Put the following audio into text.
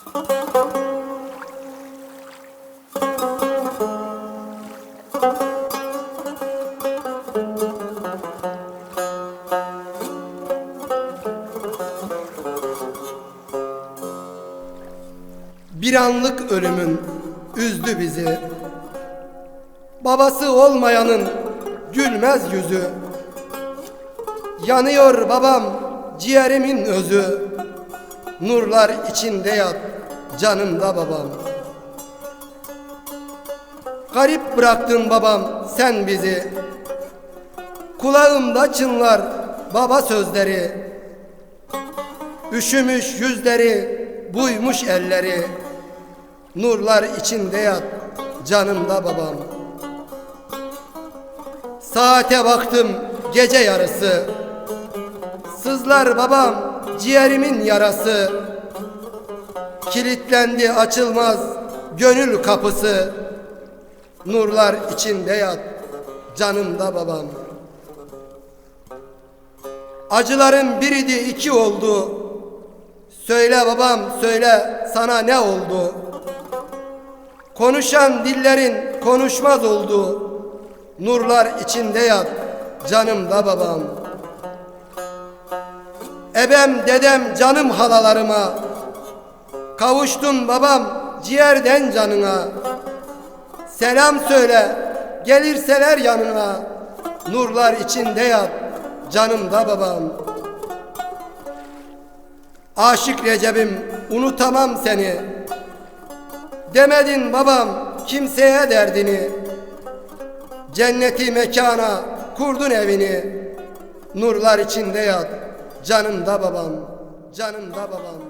Bir anlık ölümün üzdü bizi. Babası olmayanın gülmez yüzü. Yanıyor babam, ciğerimin özü. Nurlar içinde yat canımda babam. Garip bıraktın babam sen bizi. Kulağımda çınlar baba sözleri. Üşümüş yüzleri, buymuş elleri. Nurlar içinde yat canımda babam. Saate baktım gece yarısı. Sızlar babam ciğerimin yarası. Kilitlendi açılmaz gönül kapısı. Nurlar içinde yat canımda babam. Acıların biridi iki oldu. Söyle babam söyle sana ne oldu? Konuşan dillerin konuşmaz oldu. Nurlar içinde yat canımda babam. Ebem dedem canım halalarıma. Kavuştun babam ciğerden canına. Selam söyle gelirseler yanına. Nurlar içinde yat canımda babam. Aşık Recep'im unutamam seni. Demedin babam kimseye derdini. Cenneti mekana kurdun evini. Nurlar içinde yat canımda babam. Canımda babam.